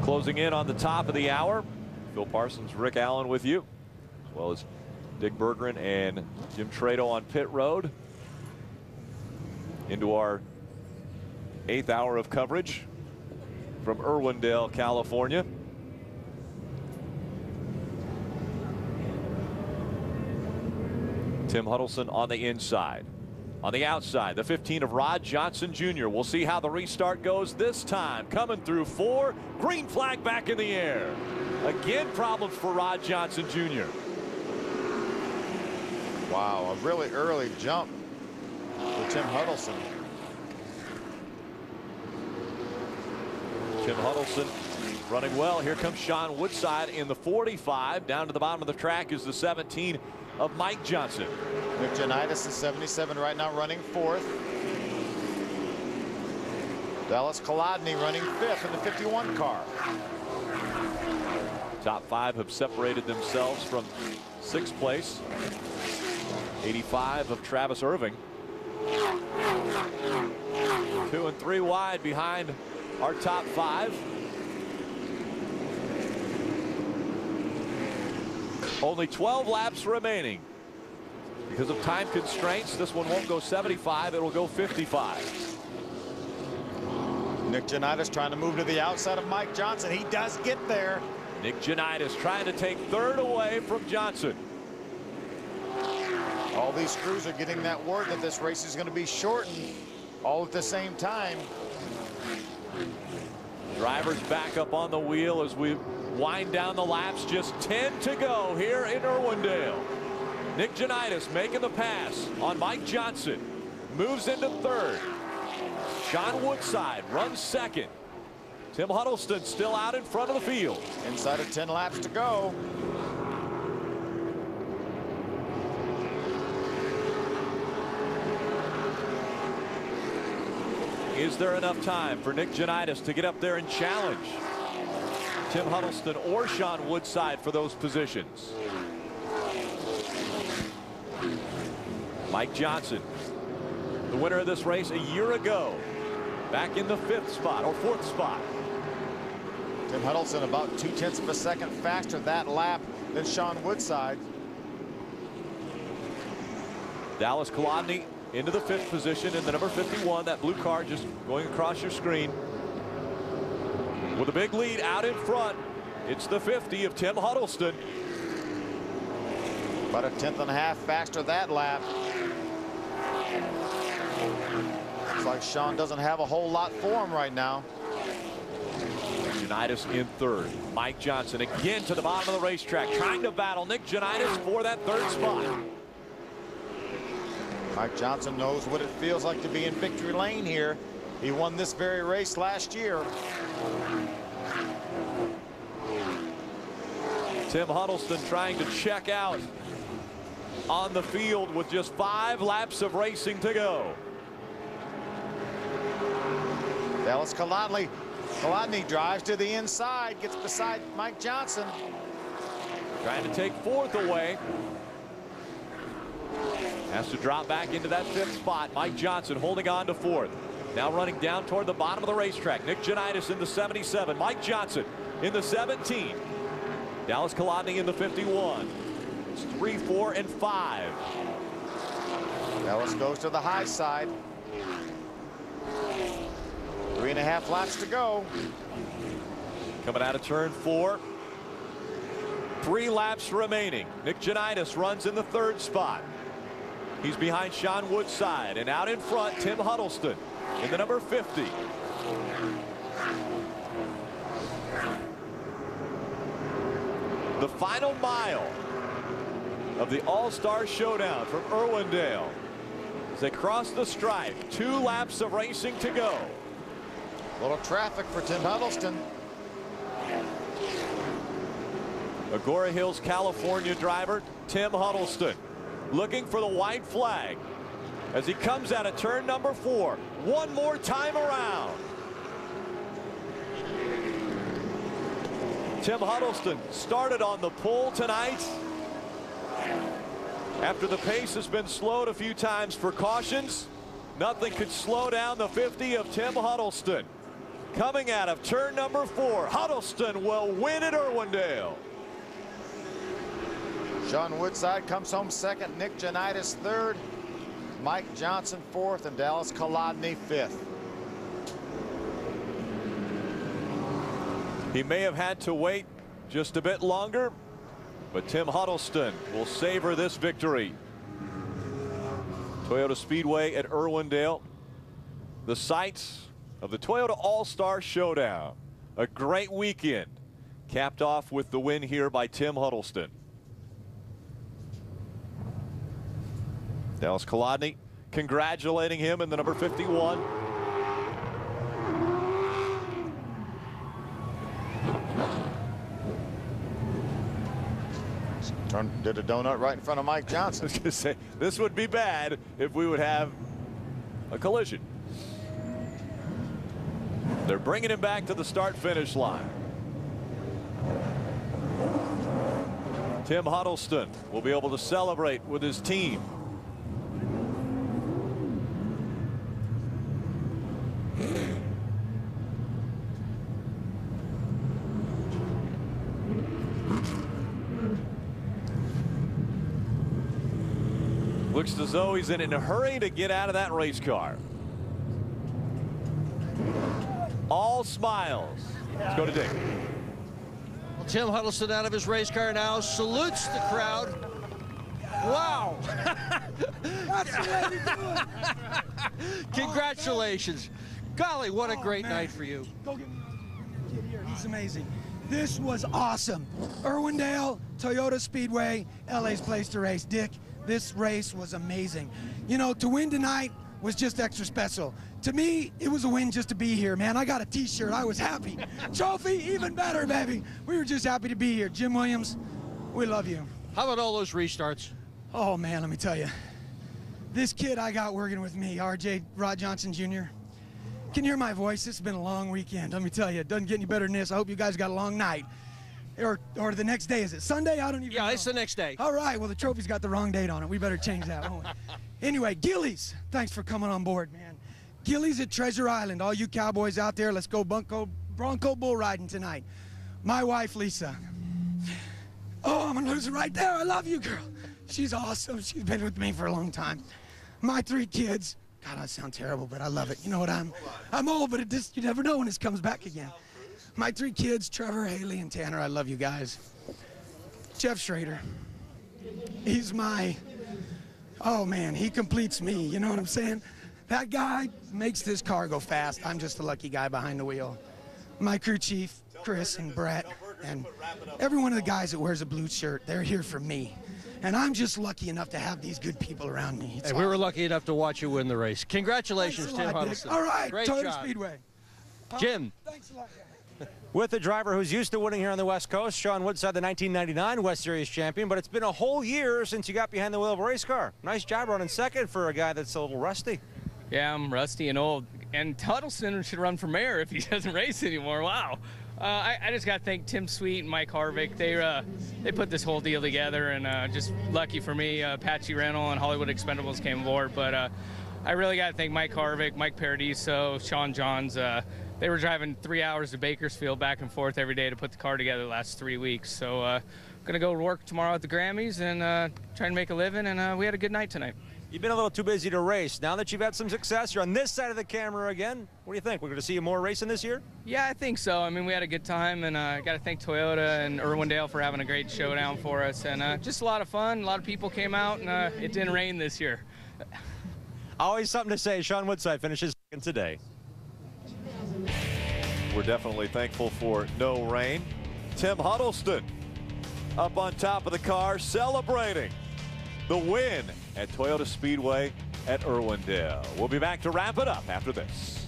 Closing in on the top of the hour, Phil Parsons, Rick Allen with you, as well as Dick Berggren and Jim Trado on pit road. Into our 8th hour of coverage from Irwindale, California. Tim Huddleston on the inside. On the outside, the 15 of Rod Johnson Jr. We'll see how the restart goes this time. Coming through 4, green flag back in the air. Again, problems for Rod Johnson Jr. Wow, a really early jump for Tim Huddleston. Tim Huddleston running well. Here comes Sean Woodside in the 45. Down to the bottom of the track is the 17 of Mike Johnson. Nick Janitis is 77 right now, running 4th. Dallas Kolodny running 5th in the 51 car. Top 5 have separated themselves from 6th place. 85 of Travis Irving. 2 and 3 wide behind our top 5. Only 12 laps remaining. Because of time constraints, this one won't go 75, it'll go 55. Nick Janitis trying to move to the outside of Mike Johnson. He does get there. Nick Janitis trying to take 3rd away from Johnson. All these crews are getting that word that this race is going to be shortened all at the same time. Drivers back up on the wheel as we wind down the laps. Just 10 to go here in Irwindale. Nick Janitis making the pass on Mike Johnson. Moves into 3rd. Sean Woodside runs 2nd. Tim Huddleston still out in front of the field. Inside of 10 laps to go. Is there enough time for Nick Janitis to get up there and challenge Tim Huddleston or Sean Woodside for those positions? Mike Johnson, the winner of this race a year ago, back in the 5th spot or 4th spot. Tim Huddleston about 0.2 of a second faster that lap than Sean Woodside. Dallas Kolodny into the 5th position in the number 51. That blue car just going across your screen. With a big lead out in front, it's the 50 of Tim Huddleston. About a 1/10.5 faster that lap. Looks like Sean doesn't have a whole lot for him right now. Janitis in 3rd. Mike Johnson again to the bottom of the racetrack, trying to battle Nick Janitis for that 3rd spot. Mike Johnson knows what it feels like to be in victory lane here. He won this very race last year. Tim Huddleston trying to check out on the field with just 5 laps of racing to go. Dallas Kolodny. Kolodny drives to the inside, gets beside Mike Johnson. Trying to take 4th away. Has to drop back into that 5th spot. Mike Johnson holding on to 4th. Now running down toward the bottom of the racetrack. Nick Janitis in the 77. Mike Johnson in the 17. Dallas Kolodny in the 51. It's 3, 4, and 5. Dallas goes to the high side. 3.5 laps to go. Coming out of turn 4. 3 laps remaining. Nick Janitis runs in the 3rd spot. He's behind Sean Woodside, and out in front Tim Huddleston in the number 50. The final mile of the All-Star Showdown from Irwindale as they cross the stripe. 2 laps of racing to go. A little traffic for Tim Huddleston. Agora Hills, California driver Tim Huddleston looking for the white flag as he comes out of turn number 4. One more time around. Tim Huddleston started on the pole tonight after the pace has been slowed a few times for cautions. Nothing could slow down the 50 of Tim Huddleston. coming out of turn number 4. Huddleston will win at Irwindale. Sean Woodside comes home second. Nick Janitis third. Mike Johnson fourth, and Dallas Kolodny fifth. He may have had to wait just a bit longer, but Tim Huddleston will savor this victory. Toyota Speedway at Irwindale, the site of the Toyota All-Star Showdown. A great weekend, capped off with the win here by Tim Huddleston. Dallas Kolodny congratulating him in the number 51. Did a donut right in front of Mike Johnson. I was going to say, this would be bad if we would have a collision. They're bringing him back to the start-finish line. Tim Huddleston will be able to celebrate with his team. Looks as though he's in a hurry to get out of that race car. All smiles. Let's go to Dick. Well, Tim Huddleston out of his race car now, salutes the crowd. Wow. That's the way to do it. Congratulations. Golly, what a great night for you. Go get me the kid here. He's amazing. This was awesome. Irwindale, Toyota Speedway, LA's place to race. Dick, this race was amazing. You know, to win tonight was just extra special. To me, it was a win just to be here, man. I got a t-shirt. I was happy. Trophy, even better, baby. We were just happy to be here. Jim Williams, we love you. How about all those restarts? Oh, man, let me tell you. This kid I got working with me, RJ Rod Johnson Jr. Can you hear my voice? It's been a long weekend. Let me tell you, it doesn't get any better than this. I hope you guys got a long night. Or the next day, is it Sunday? I don't even know. Yeah, it's the next day. All right, well, the trophy's got the wrong date on it. We better change that, won't we? Anyway, Gillies, thanks for coming on board, man. Gillies at Treasure Island. All you cowboys out there, let's go Bronco bull riding tonight. My wife, Lisa. Oh, I'm gonna lose it right there. I love you, girl. She's awesome. She's been with me for a long time. My 3 kids. God, I sound terrible, but I love it. You know what, I'm old, but you never know when this comes back again. My 3 kids, Trevor, Haley, and Tanner. I love you guys. Jeff Schrader. He's my, oh man, he completes me. You know what I'm saying? That guy makes this car go fast. I'm just a lucky guy behind the wheel. My crew chief, Chris and Brett, and every one of the guys that wears a blue shirt, they're here for me. And I'm just lucky enough to have these good people around me. Hey, we were lucky enough to watch you win the race. Congratulations, Tim Huddleston. All right, Great Toyota job. Speedway. Jim. Thanks a lot, guys. With a driver who's used to winning here on the West Coast, Sean Woodside, the 1999 West Series champion, but it's been a whole year since you got behind the wheel of a race car. Nice job running second for a guy that's a little rusty. Yeah, I'm rusty and old. And Huddleston should run for mayor if he doesn't race anymore. Wow. I just got to thank Tim Sweet and Mike Harvick. They put this whole deal together, and just lucky for me, Apache Rental and Hollywood Expendables came aboard. But I really got to thank Mike Harvick, Mike Paradiso, Sean Johns. They were driving 3 hours to Bakersfield back and forth every day to put the car together the last 3 weeks. So going to go to work tomorrow at the Grammys and try to make a living, and we had a good night tonight. You've been a little too busy to race. Now that you've had some success, you're on this side of the camera again. What do you think? We're going to see you more racing this year? Yeah, I think so. I mean, we had a good time, and I got to thank Toyota and Irwindale for having a great showdown for us. And just a lot of fun. A lot of people came out, and it didn't rain this year. Always something to say. Sean Woodside finishes second today. We're definitely thankful for no rain. Tim Huddleston up on top of the car celebrating the win at Toyota Speedway at Irwindale. We'll be back to wrap it up after this.